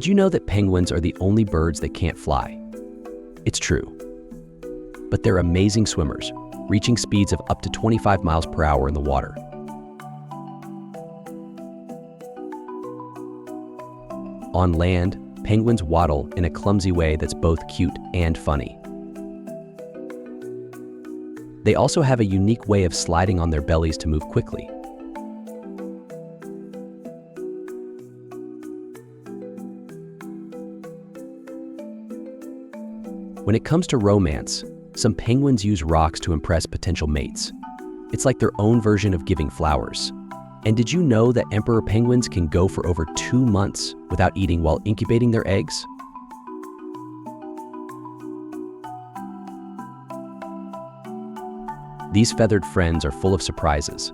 Did you know that penguins are the only birds that can't fly? It's true. But they're amazing swimmers, reaching speeds of up to 25 miles per hour in the water. On land, penguins waddle in a clumsy way that's both cute and funny. They also have a unique way of sliding on their bellies to move quickly. When it comes to romance, some penguins use rocks to impress potential mates. It's like their own version of giving flowers. And did you know that emperor penguins can go for over 2 months without eating while incubating their eggs? These feathered friends are full of surprises.